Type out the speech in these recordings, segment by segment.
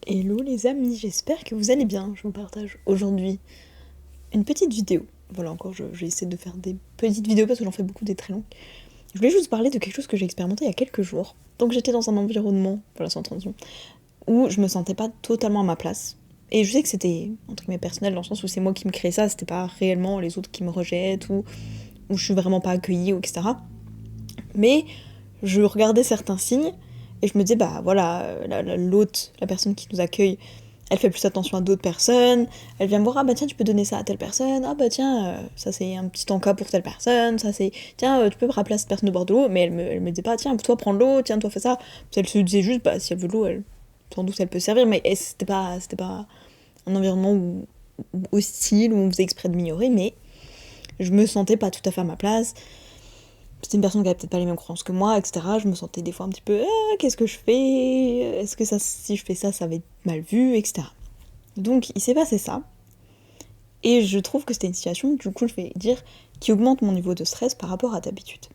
Hello les amis, j'espère que vous allez bien. Je vous partage aujourd'hui une petite vidéo. Voilà, encore, j'ai essayé de faire des petites vidéos parce que j'en fais beaucoup des très longues. Je voulais juste parler de quelque chose que j'ai expérimenté il y a quelques jours. Donc j'étais dans un environnement, voilà, sans transition, où je me sentais pas totalement à ma place. Et je sais que c'était, entre guillemets, personnel, dans le sens où c'est moi qui me créais ça, c'était pas réellement les autres qui me rejettent, ou où je suis vraiment pas accueillie, ou etc. Mais je regardais certains signes, et je me disais, bah voilà, l'hôte, la personne qui nous accueille, elle fait plus attention à d'autres personnes, elle vient me voir, ah bah tiens, tu peux donner ça à telle personne, ah bah tiens, ça c'est un petit encas pour telle personne, ça c'est, tiens, tu peux me rappeler à cette personne de boire de l'eau, mais elle me disait pas, tiens, toi prends de l'eau, tiens, toi fais ça. Puis elle se disait juste, bah si elle veut de l'eau, sans doute elle peut servir, mais c'était pas un environnement hostile, où on faisait exprès de m'ignorer, mais je me sentais pas tout à fait à ma place. C'était une personne qui avait peut-être pas les mêmes croyances que moi, etc. Je me sentais des fois un petit peu, qu'est-ce que je fais? Est-ce que ça, si je fais ça, ça va être mal vu, etc. Donc il s'est passé ça, et je trouve que c'était une situation, du coup je vais dire, qui augmente mon niveau de stress par rapport à d'habitude.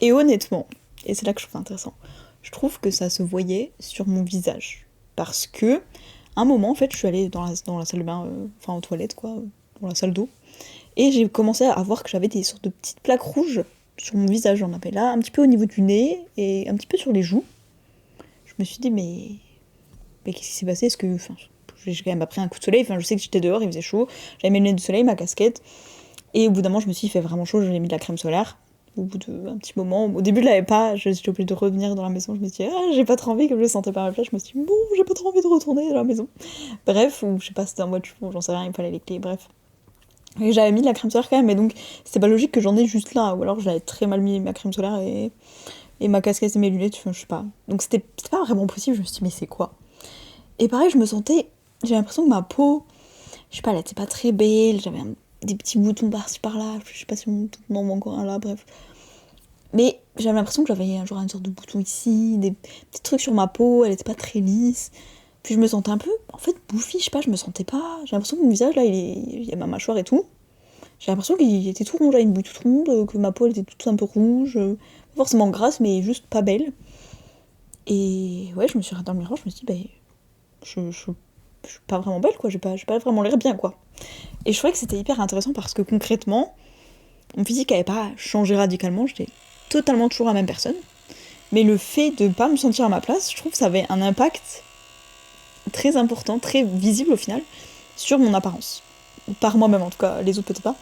Et honnêtement, et c'est là que je trouve ça intéressant, je trouve que ça se voyait sur mon visage. Parce que, à un moment, en fait, je suis allée dans la salle de bain, enfin aux toilettes, quoi, dans la salle d'eau, et j'ai commencé à voir que j'avais des sortes de petites plaques rouges sur mon visage, j'en avais là, un petit peu au niveau du nez, et un petit peu sur les joues. Je me suis dit, mais qu'est-ce qui s'est passé? Est-ce que, enfin, j'ai quand même pris un coup de soleil, enfin je sais que j'étais dehors, il faisait chaud, j'avais mes lunettes de soleil, ma casquette, et au bout d'un moment je me suis dit, il fait vraiment chaud, j'ai mis de la crème solaire. Au bout d'un petit moment, au début je l'avais pas, j'étais obligée de revenir dans la maison, je me suis dit, j'ai pas trop envie, comme je le sentais pas à ma place, je me suis dit, bon, j'ai pas trop envie de retourner dans la maison. Bref, ou je sais pas, c'était en voiture, j'en sais rien, il fallait les clés, bref. Et j'avais mis de la crème solaire quand même, mais donc c'était pas logique que j'en ai juste là, ou alors j'avais très mal mis ma crème solaire et ma casquette et mes lunettes, enfin, je sais pas. Donc c'était pas vraiment possible, je me suis dit, mais c'est quoi? Et pareil, j'ai l'impression que ma peau, je sais pas, elle était pas très belle, j'avais des petits boutons par-ci par-là, je sais pas si on en voit encore un là, bref. Mais j'avais l'impression que j'avais genre une sorte de bouton ici, des petits trucs sur ma peau, elle était pas très lisse. Puis je me sentais un peu, en fait, bouffie, je sais pas, je me sentais pas. J'ai l'impression que mon visage là, il y a ma mâchoire et tout. J'ai l'impression qu'il était tout rond, j'avais une bouille toute ronde, que ma peau elle était toute un peu rouge, pas forcément grasse, mais juste pas belle. Et ouais, je me suis regardée dans le miroir, je me suis dit, bah, je suis pas vraiment belle, quoi, j'ai pas vraiment l'air bien, quoi. Et je trouvais que c'était hyper intéressant parce que concrètement, mon physique avait pas changé radicalement, j'étais totalement toujours la même personne. Mais le fait de pas me sentir à ma place, je trouve que ça avait un impact très important, très visible au final, sur mon apparence. Par moi-même en tout cas, les autres peut-être pas.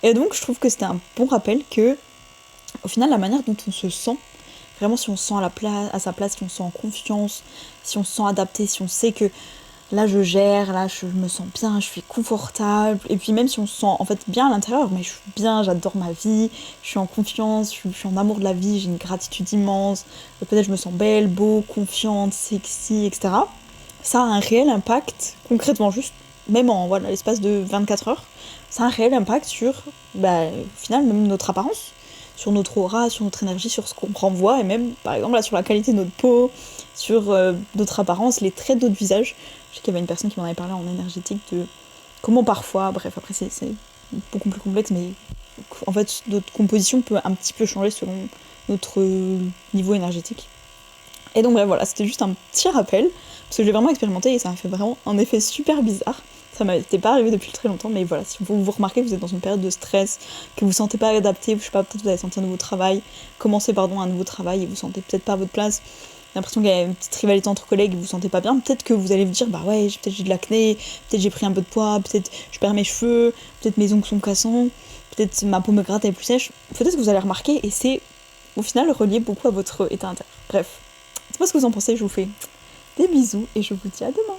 Et donc je trouve que c'était un bon rappel que, au final, la manière dont on se sent, vraiment si on se sent à sa place, si on se sent en confiance, si on se sent adapté, si on sait que là je gère, là je me sens bien, je suis confortable, et puis même si on se sent en fait bien à l'intérieur, mais je suis bien, j'adore ma vie, je suis en confiance, je suis en amour de la vie, j'ai une gratitude immense, peut-être je me sens belle, beau, confiante, sexy, etc. Ça a un réel impact, concrètement, juste, même en voilà, l'espace de 24 heures, ça a un réel impact sur, bah, au final, même notre apparence, sur notre aura, sur notre énergie, sur ce qu'on renvoie, et même, par exemple, là, sur la qualité de notre peau, sur notre apparence, les traits de notre visage. Je sais qu'il y avait une personne qui m'en avait parlé en énergétique de comment parfois, bref, après c'est beaucoup plus complexe, mais en fait, notre composition peut un petit peu changer selon notre niveau énergétique. Et donc bref, voilà, c'était juste un petit rappel, parce que j'ai vraiment expérimenté et ça m'a fait vraiment un effet super bizarre. Ça m'était pas arrivé depuis très longtemps, mais voilà, si vous remarquez que vous êtes dans une période de stress, que vous ne sentez pas adapté, je sais pas, peut-être vous avez senti un nouveau travail, commencer pardon un nouveau travail et vous sentez peut-être pas à votre place, l'impression qu'il y a une petite rivalité entre collègues et vous vous sentez pas bien, peut-être que vous allez vous dire, bah ouais, peut-être j'ai de l'acné, peut-être j'ai pris un peu de poids, peut-être je perds mes cheveux, peut-être mes ongles sont cassants, peut-être ma peau me gratte, elle est plus sèche, peut-être que vous allez remarquer et c'est au final relié beaucoup à votre état intérieur. Bref, c'est pas ce que vous en pensez, je vous fais des bisous et je vous dis à demain.